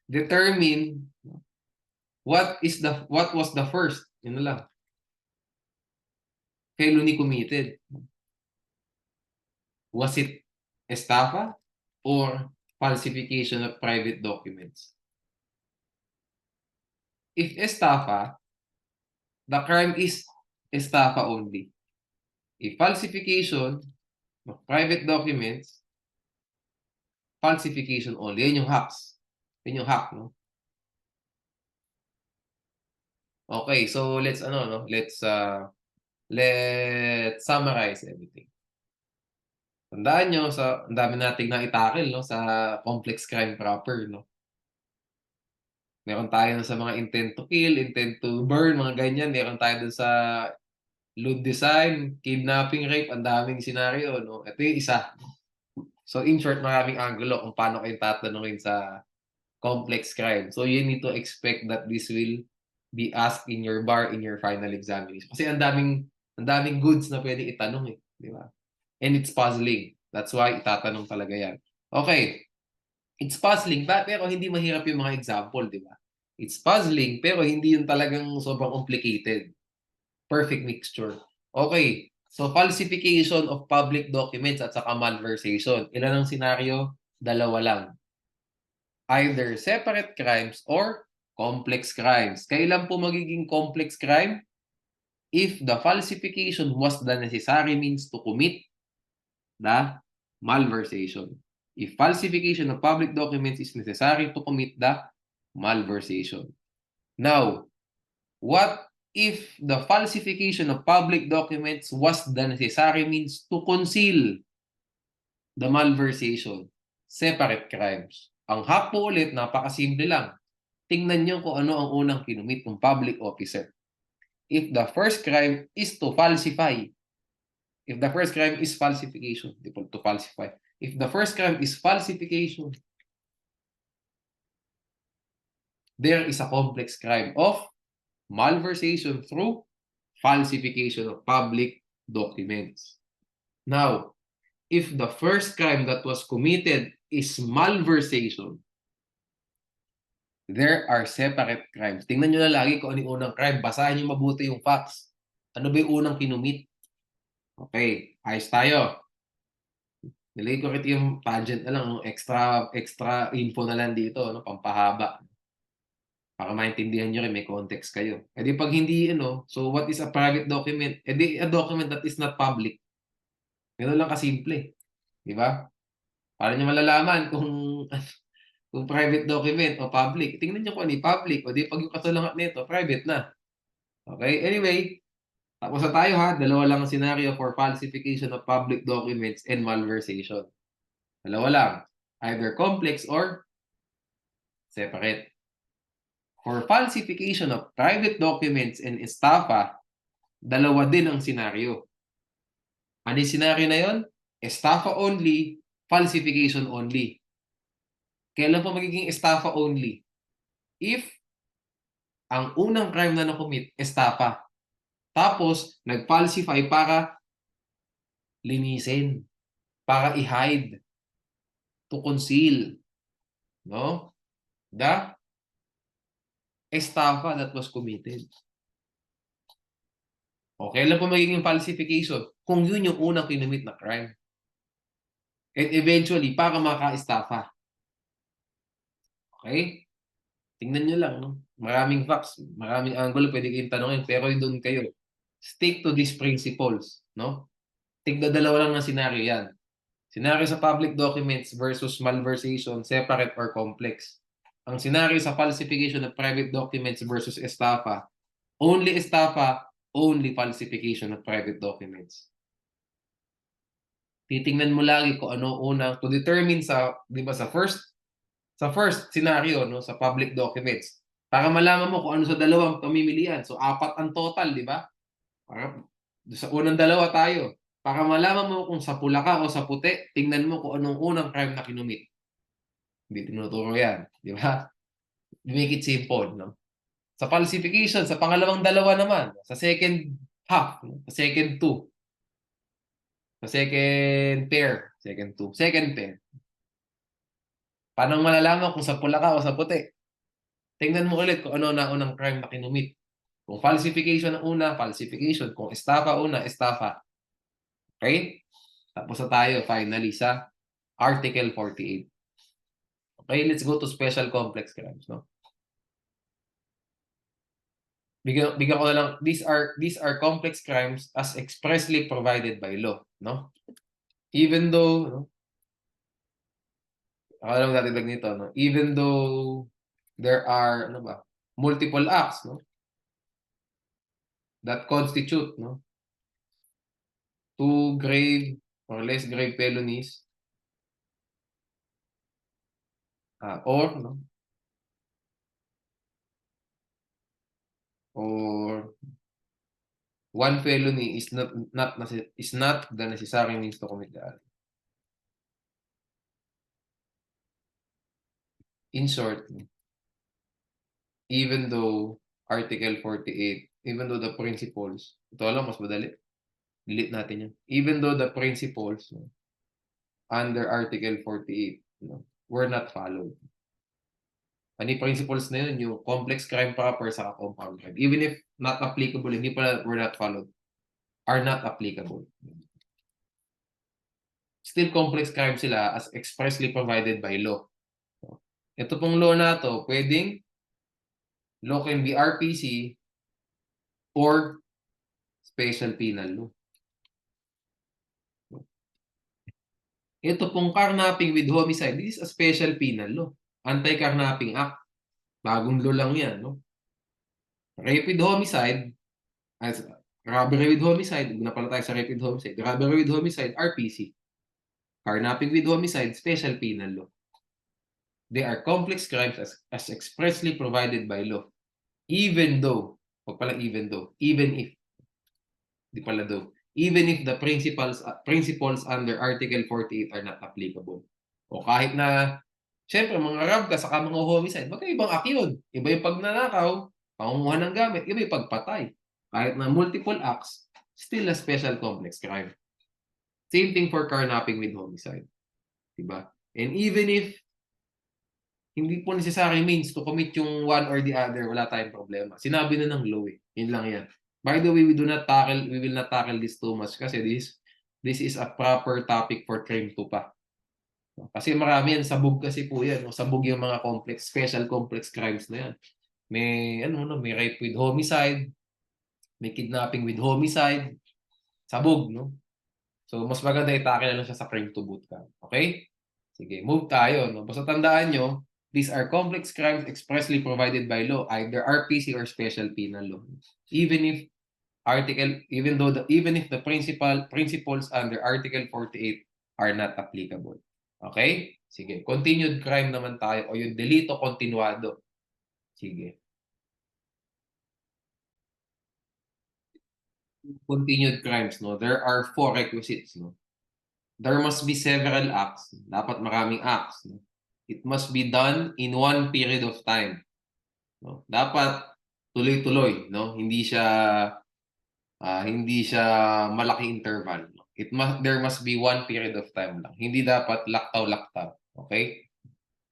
Determine what was the first. Yun na lang. Felony committed. Was it estafa or falsification of private documents? If estafa, the crime is estafa only. If falsification of private documents, falsification only. Yan yung hacks. Yan yung hack, no? Okay, so let's summarize everything. Tandaan nyo, ang dami nating na-tackle, no, sa complex crime proper, no? Meron tayo sa mga intent to kill, intent to burn, mga ganyan. Meron tayo dun sa lewd design, kidnapping, rape, ang daming senaryo, no? Ito yung isa. So in short, maraming angulo kung paano kayo tatanungin sa complex crime. So you need to expect that this will be asked in your bar in your final examination. Kasi ang daming goods na pwedeng itanong eh, di ba? And it's puzzling. That's why itatanong talaga yan. Okay. It's puzzling ba? Pero hindi mahirap yung mga example, di ba? It's puzzling, pero hindi yung talagang sobrang complicated. Perfect mixture. Okay. So, falsification of public documents at saka malversation. Ilan ang senaryo? Dalawa lang. Either separate crimes or complex crimes. Kailan po magiging complex crime? If the falsification was the necessary means to commit the malversation. If falsification of public documents is necessary to commit the malversation. Now, what if the falsification of public documents was the necessary means to conceal the malversation? Separate crimes. Ang hack po ulit, napakasimple lang. Tingnan nyo kung ano ang unang kinumit ng public officer. If the first crime is to falsify, if the first crime is falsification, to falsify. If the first crime is falsification, there is a complex crime of malversation through falsification of public documents. Now, if the first crime that was committed is malversation, there are separate crimes. Tingnan nyo na lagi kung ano yung unang crime. Basahin nyo mabuti yung facts. Ano ba yung unang kinumit? Okay, ayos tayo. Nilagay ko rin yung tangent na lang, extra info na lang dito, no? Pampahaba. Para maintindihan nyo rin, may context kayo. E di pag hindi, so what is a private document? E di a document that is not public. Ganun lang kasimple. Di ba? Para nyo malalaman kung private document o public. Tingnan nyo kung ano public. O di pag yung kasulangat nito, private na. Okay? Anyway, tapos na tayo ha. Dalawa lang ang scenario for falsification of public documents and malversation. Dalawa lang. Either complex or separate. For falsification of private documents and estafa, dalawa din ang senaryo. Ano yung senaryo na yun? Estafa only, falsification only. Kailan po magiging estafa only? If ang unang crime na nakomit, estafa. Tapos, nag-falsify para linisin, para i-hide, to conceal, no? The estafa that was committed. Okay lang po magiging falsification kung yun yung unang kinumit na crime. And eventually, para maka-estafa. Okay? Tingnan nyo lang, no? Maraming facts, maraming angle pwede kayong tanongin, pero doon kayo. Stick to these principles, no? Tigda dalawa lang ng senaryo yan. Senaryo sa public documents versus malversation, separate or complex. Ang senaryo sa falsification of private documents versus estafa, only falsification of private documents. Titingnan mo lagi kung ano unang to determine sa, 'di ba, sa first scenario, no, sa public documents. Para malaman mo kung ano sa dalawang pamimilian. So apat ang total, 'di ba? Para sa unang dalawa tayo. Para malaman mo kung sa pula ka o sa puti, tingnan mo kung anong unang crime na kinumit. Hindi tinuturo yan. Di ba? Make it simple. No? Sa falsification, sa pangalawang dalawa naman, sa second half, no? Sa second two, sa second pair, second pair. Paano malalaman kung sa pula ka o sa puti? Tingnan mo ulit kung ano na unang crime na kinumit. Kung falsification ang una, falsification. Kung estafa una, estafa. Okay? Tapos na tayo finally sa Article 48. Okay, let's go to special complex crimes, no? Bigyan ko na lang, these are complex crimes as expressly provided by law, no? Even though, no? Ako lang datidag nito, no? Even though there are, ano ba, multiple acts, no? That constitute, no? Two grave or less grave felonies, or, no? Or one felony is not the necessary means to commit the act. In short, even though Article 48, even though the principles, ito lang mas madali. Delete natin yan. Even though the principles, no, under Article 48, no, were not followed. Ano yung principles na yun? Yung complex crime proper sa compound crime. Even if not applicable, hindi pala were not followed, are not applicable. Still complex crime sila as expressly provided by law. Ito pong law na to, pwedeng law can be RPC or special penal law. Ito pong carnapping with homicide, this is a special penal law. Anti-Carnapping Act. Bagong law lang yan, no? Rape with homicide, as robbery with homicide, na pala tayo sa rape with homicide. Robbery with homicide, RPC. Carnapping with homicide, special penal law. They are complex crimes as expressly provided by law. Even though, wag pala even though, even if, di pala though, even if the principles under Article 48 are not applicable. O kahit na, syempre, mga rob ka, saka mga homicide, magkaibang act yun. Iba yung pagnanakaw, pangunguha ng gamit, iba yung pagpatay. Kahit na multiple acts, still a special complex crime. Same thing for carnapping with homicide. Diba? And even if hindi po necessary means to commit yung one or the other, wala tayong problema. Sinabi na ng law eh. Yun lang yan. By the way, we will not tackle this too much kasi this is a proper topic for crime to pa. Kasi marami yan, sabog kasi po yan. Sabog yung mga special complex crimes na yan. May rape with homicide, may kidnapping with homicide, sabog, no? So, mas maganda i-tackle na lang siya sa crime to bootcamp. Okay? Sige, move tayo, no? Basta tandaan nyo, these are complex crimes expressly provided by law, either RPC or special penal law. Even if the principles under Article 48 are not applicable. Okay? Sige. Continued crime naman tayo o yung delito continuado. Sige. Continued crimes, no? There are 4 requisites, no? There must be several acts. Dapat maraming acts, no? It must be done in one period of time. No? Dapat tuloy-tuloy, no? Hindi siya malaking interval. No? There must be one period of time lang. Hindi dapat laktaw-laktaw. Okay?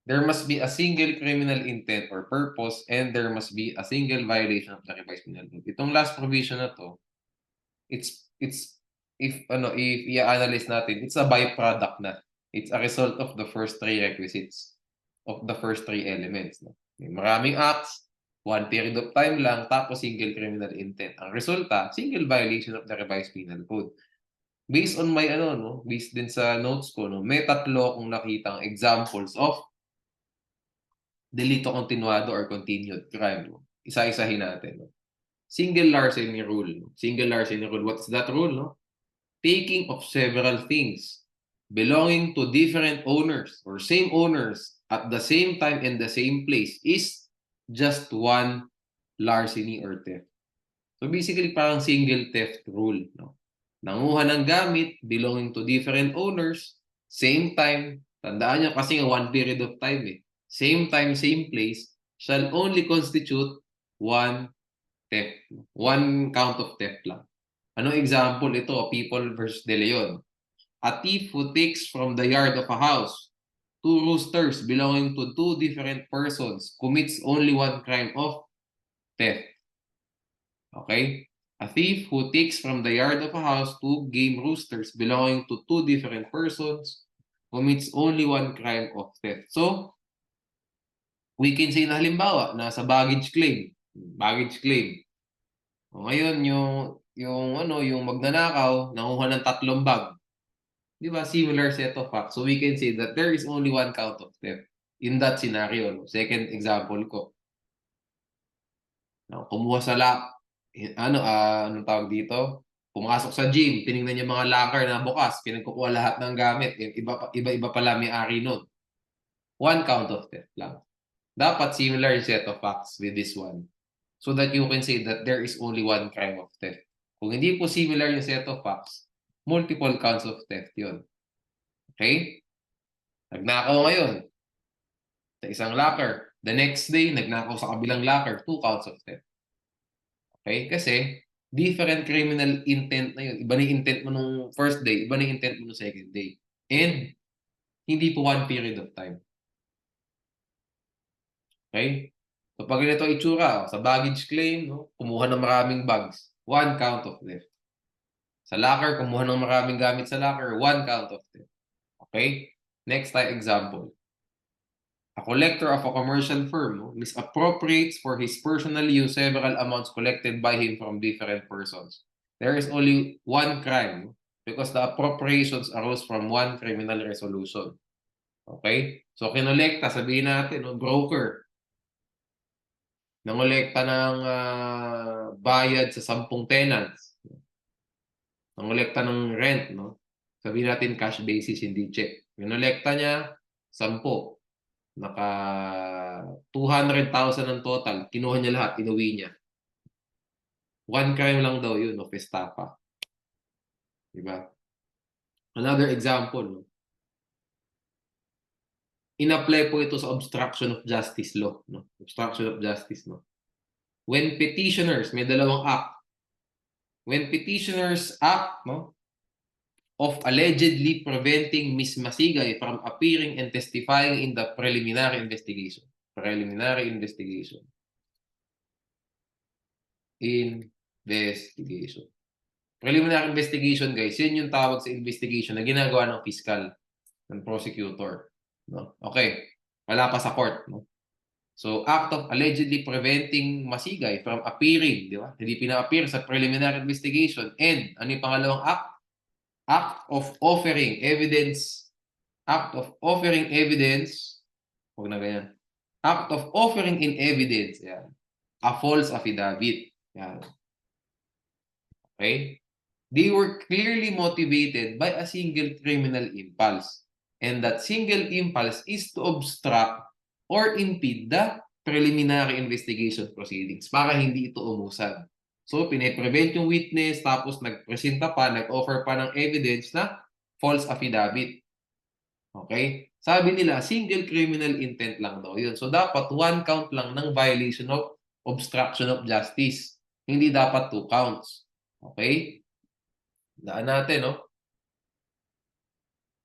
There must be a single criminal intent or purpose and there must be a single violation of the revised penal code. Itong last provision na to, it's if i-analyze natin, it's a byproduct na. It's a result of the first 3 requisites of the first 3 elements. No? May maraming acts, one period of time lang, tapos single criminal intent. Ang resulta, single violation of the revised penal code. Based on my based din sa notes ko, no, may 3 akong nakitang examples of delito continuado or continued crime. No? Isa-isahin natin. No? Single larceny rule. No? Single larceny rule. What's that rule? No? Taking of several things belonging to different owners or same owners at the same time in the same place is just one larceny or theft. So basically, parang single theft rule. No? Nanguha ng gamit belonging to different owners, same time. Tandaan nyo kasi nga one period of time eh. Same time, same place, shall only constitute one theft. One count of theft lang. Anong example ito? People versus De Leon. A thief who takes from the yard of a house 2 roosters belonging to 2 different persons commits only one crime of theft. Okay? A thief who takes from the yard of a house 2 game roosters belonging to 2 different persons commits only one crime of theft. So, we can say na halimbawa, nasa baggage claim. O ngayon, yung magnanakaw, nanguha ng 3 bag. Di ba? Similar set of facts. So we can say that there is only one count of theft in that scenario. No? Second example ko. Kumuha sa anong tawag dito? Pumasok sa gym, tinignan niya mga locker na bukas, pinagkukuha lahat ng gamit. Iba-iba pala may-ari nun. One count of theft lang. Dapat similar set of facts with this one. So that you can say that there is only one crime of theft. Kung hindi po similar yung set of facts, multiple counts of theft yun. Okay? Nagnakaw ngayon sa isang locker. The next day, nagnakaw sa kabilang locker. 2 counts of theft. Okay? Kasi, different criminal intent na yun. Iba na yung intent mo nung first day, iba na yung intent mo nung second day. And, hindi po one period of time. Okay? So pag ganito itsura, sa baggage claim, no, kumuha ng maraming bags, 1 count of theft. Sa locker, kumuha ng maraming gamit sa locker, 1 count of theft. Okay? Next tayo example. A collector of a commercial firm, no, misappropriates for his personal use several amounts collected by him from different persons. There is only one crime, no, because the appropriations arose from one criminal resolution. Okay? So, kinolekta, sabihin natin, no, broker, nangolekta ng bayad sa 10 tenants. Nangolekta ng rent, no? Sabihin natin cash basis, hindi check. Kinolekta niya, 10. Naka 200,000 ang total. Kinuha niya lahat, inuwi niya. One crime lang daw yun, of estafa. Diba? Another example, no? In-apply po ito sa obstruction of justice law. No? Obstruction of justice, no? When petitioners, may dalawang act. When petitioners act, no, of allegedly preventing Ms. Masigay from appearing and testifying in the preliminary investigation. Preliminary investigation. Investigation. Preliminary investigation, guys, yun yung tawag sa investigation na ginagawa ng fiscal, ng prosecutor. No? Okay. Wala pa sa court. No? So, act of allegedly preventing Masigay from appearing, di ba? Hindi pina-appear sa preliminary investigation. And, ano yung pangalawang act? Act of offering evidence. Act of offering evidence. Huwag na ganyan. Act of offering in evidence. Yan. A false affidavit. Yan. Okay? They were clearly motivated by a single criminal impulse. And that single impulse is to obstruct or impede the preliminary investigation proceedings para hindi ito umusad. So, pine-prevent yung witness, tapos nagpresenta pa, nag-offer pa ng evidence na false affidavit. Okay? Sabi nila, single criminal intent lang daw yun. So, dapat 1 count lang ng violation of obstruction of justice. Hindi dapat 2 counts. Okay? Daan natin, no?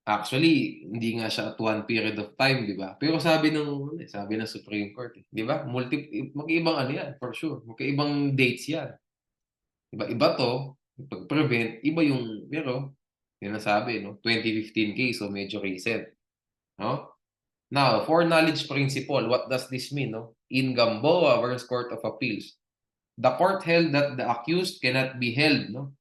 Actually, hindi nga siya at one period of time, di ba? Pero sabi ng Supreme Court, di ba? Mag-ibang ano yan, for sure. Magkaibang dates yan. Iba to, pag-prevent, iba yung, pero, yun ang sabi, no? 2015 case, so medyo recent. No? Now, for knowledge principle, what does this mean, no? In Gamboa versus Court of Appeals, the court held that the accused cannot be held, no,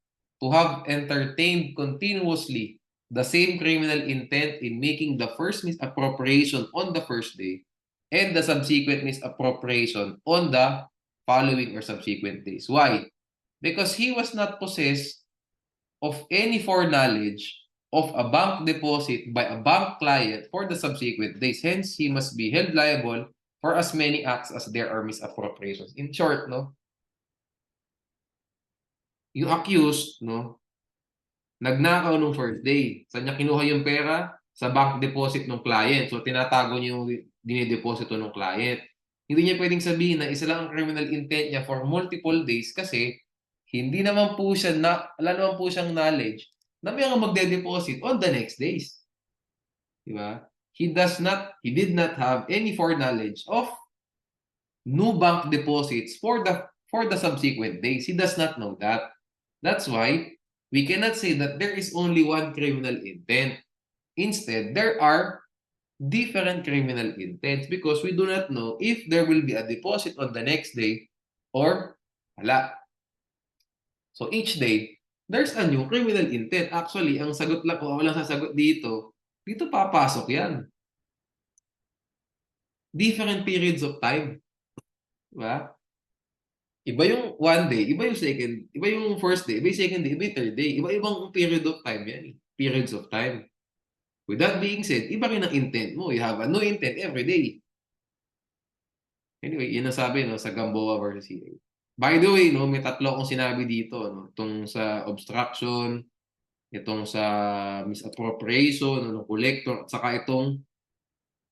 to have entertained continuously the same criminal intent in making the first misappropriation on the first day and the subsequent misappropriation on the following or subsequent days. Why? Because he was not possessed of any foreknowledge of a bank deposit by a bank client for the subsequent days. Hence, he must be held liable for as many acts as there are misappropriations. In short, no, yung accused, no, nagnakaw nung first day. Saan niya kinuha yung pera? Sa bank deposit ng client. So, tinatago niya yung dinideposito ng client. Hindi niya pwedeng sabihin na isa lang ang criminal intent niya for multiple days kasi hindi naman po siya wala naman po siyang knowledge na may magde-deposit on the next days. Diba? He did not have any foreknowledge of new bank deposits for the subsequent days. He does not know that. That's why we cannot say that there is only one criminal intent. Instead, there are different criminal intents because we do not know if there will be a deposit on the next day or wala. So each day, there's a new criminal intent. Actually, ang sagot lang, kung walang sasagot dito papasok yan. Different periods of time. Diba? Iba yung one day, iba yung second, iba yung first day, iba yung second day, iba yung third day. Iba-ibang period of time yan. Periods of time. With that being said, iba rin ang intent mo. You have a new intent every day. Anyway, yun ang sabi, no, sa Gamboa versus CA. By the way, no, may tatlo akong sinabi dito, no, itong sa obstruction, itong sa misappropriation, no, collector, at saka itong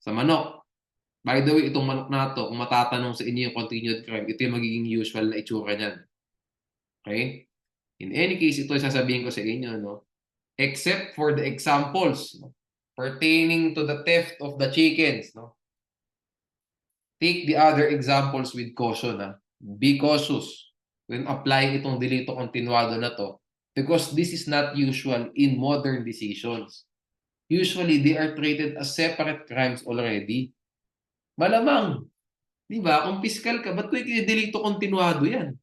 sa manok. By the way, itong manok na to, kung matatanong sa inyo yung continued crime, ito yung magiging usual na itsura niyan. Okay? In any case, ito sasabihin ko sa inyo, no, except for the examples, no, pertaining to the theft of the chickens, no, take the other examples with caution. Be cautious when applying itong delito continuado na to because this is not usual in modern decisions. Usually, they are treated as separate crimes already. Malamang, di ba? Kung fiscal ka, ba't ko delito continuado yan?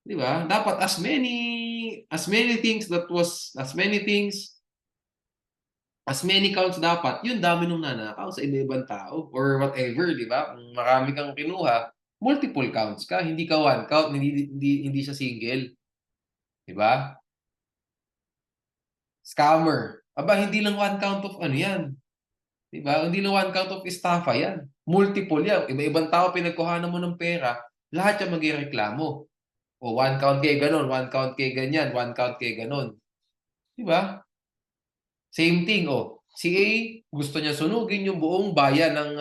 Di ba? Dapat as many things as many counts dapat, yun dami nung nanakaw sa iba-ibang tao or whatever, di ba? Kung marami kang kinuha, multiple counts ka, hindi ka one count, hindi siya single. Di ba? Scammer. Aba, hindi lang one count of ano yan. Di ba? Hindi lang one count of estafa yan. Multiple yan. Iba-ibang tao pinagkuhanan mo ng pera, lahat yan magreklamo. O one count kay ganon, one count kay ganyan, one count kay ganon. Di ba? Same thing, si A, gusto niya sunugin yung buong bayan ng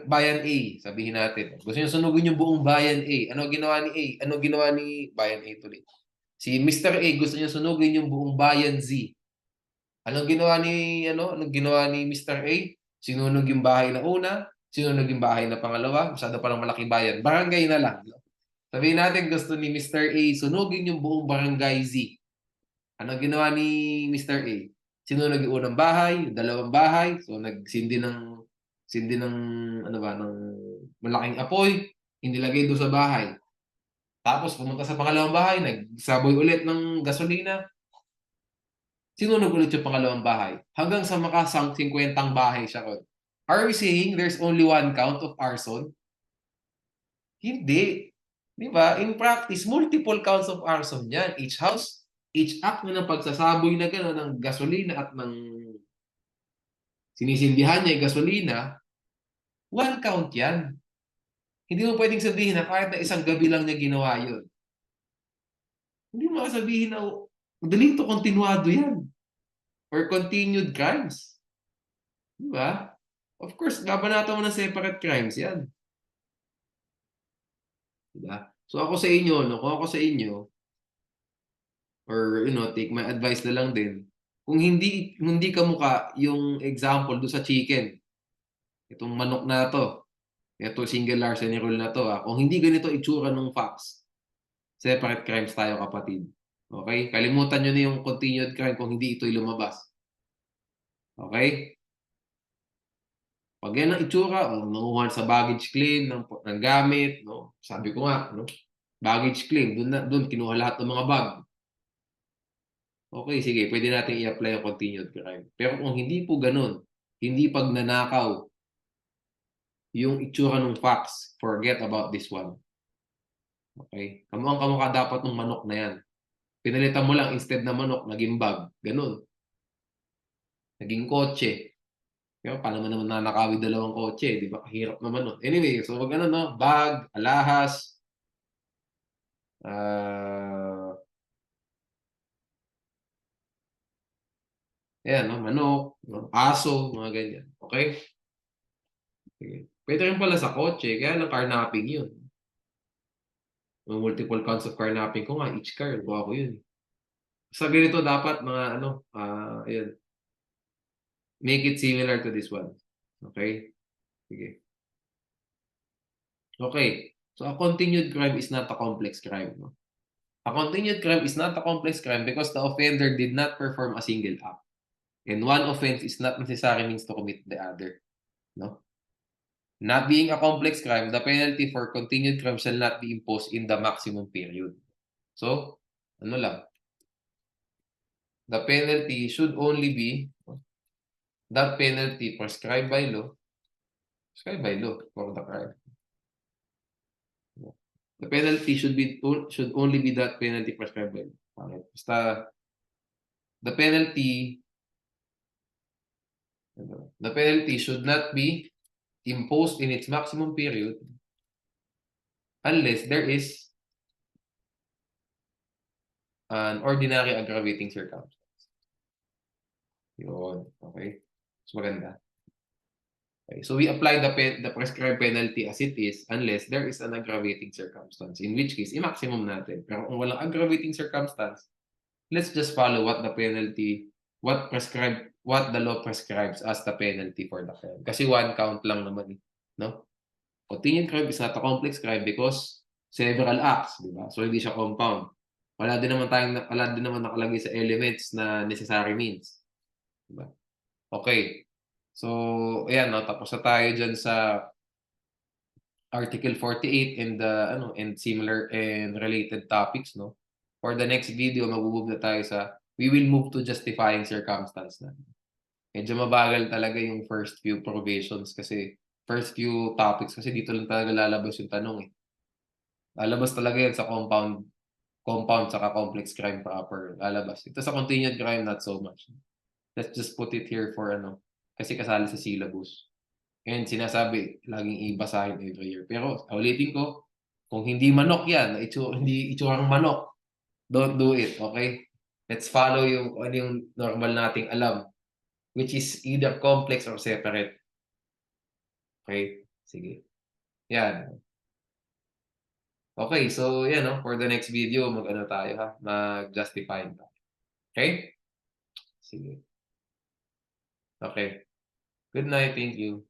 bayan A, sabihin natin. Gusto niya sunugin yung buong bayan A. Ano ginawa ni A? Ano ginawa ni bayan A tuloy? Si Mr. A, gusto niya sunugin yung buong bayan Z. Anong ginawa ni Mr. A? Sinunog yung bahay na una, sinunog yung bahay na pangalawa, masyado pa ng malaking bayan. Barangay na lang. Sabihin natin gusto ni Mr. A sunugin yung buong barangay Z. Ano ginawa ni Mr. A? Sinunog yung unang bahay, yung dalawang bahay, so nagsindi ng ng malaking apoy, inilagay doon sa bahay. Tapos pumunta sa pangalawang bahay, nagsaboy ulit ng gasolina. Sinunog ulit yung pangalawang bahay. Hanggang sa makasang 50 bahay siya. Are we saying there's only one count of arson? Hindi. Di ba? In practice, multiple counts of arson yan. Each act na ng pagsasaboy na gano'n ng gasolina at ng sinisindihan niya yung gasolina, one count yan. Hindi mo pwedeng sabihin na kahit na isang gabi lang niya ginawa yun. Hindi mo sabihin na delito continuado yan. Or continued crimes. Di ba? Of course, babanatan mo ng separate crimes yan. Di ba? So ako sa inyo, kung ako sa inyo, or take my advice na lang din, kung hindi kamukha yung example do sa chicken, itong manok na to, ito single larceny rule na to, kung hindi ganito itsura ng facts, separate crimes tayo kapatid. Okay? Kalimutan nyo na yung continued crime kung hindi ito'y lumabas. Okay? Pag yan ang itsura, nanguhan sa baggage claim ng gamit, no? Sabi ko nga, no? Baggage claim, doon kinuha lahat ng mga bag. Okay, sige, pwede natin i-apply ang continued crime. Pero kung hindi po ganun, hindi pag nanakaw yung itsura ng facts, forget about this one. Okay? Kamukha dapat ng manok na yan. Pinalitan mo lang, instead na manok, naging bag. Ganun. Naging kotse. Pero paano mo naman nanakawin dalawang kotse? Di ba? Kahirap naman nun. Anyway, so wag no? Bag, alahas, ayan, no? Manok, no? Aso, mga ganyan. Okay? Okay. Pwede rin pala sa kotse, kaya lang carnapping yun. Multiple counts of carnapping ko nga, each car, buha ko yun. Sa ganito dapat mga ayan. Make it similar to this one. Okay? Sige. Okay. So a continued crime is not a complex crime. No? A continued crime is not a complex crime because the offender did not perform a single act. And one offense is not necessarily means to commit the other. No? Not being a complex crime, the penalty for continued crime shall not be imposed in the maximum period. So, ano lang? The penalty should only be that penalty prescribed by law for the crime. The penalty should only be that penalty prescribed by law. Okay. Basta the penalty should not be imposed in its maximum period unless there is an ordinary aggravating circumstance. Yun. Okay. Mas maganda. Okay. So we apply the prescribed penalty as it is unless there is an aggravating circumstance. In which case, i-maximum natin. Pero kung walang aggravating circumstance, let's just follow what prescribed what the law prescribes as the penalty for the crime. Kasi one count lang naman, no? Continued crime is not a complex crime because several acts, di ba? So hindi siya compound. Wala din naman nakalagay sa elements na necessary means. Di ba? Okay. So, ayan, no? Tapos na tayo dyan sa Article 48 and and similar and related topics, no? For the next video, mag-move na tayo we will move to justifying circumstance na. Medyo mabagal talaga yung first few provisions kasi first few topics kasi dito lang talaga lalabas yung tanong eh. Lalabas talaga yan sa compound saka complex crime proper. Lalabas. Ito sa continued crime, not so much. Let's just put it here for kasi kasali sa syllabus. And sinasabi, laging ibasahin every year. Pero ulitin ko, kung hindi manok yan, hindi itsurang manok, don't do it, okay? Let's follow yung normal nating alam, which is either complex or separate. Okay? Sige. Yan. Okay, so yan, no? For the next video, tayo ha? Mag-justify tayo. Okay? Sige. Okay. Good night. Thank you.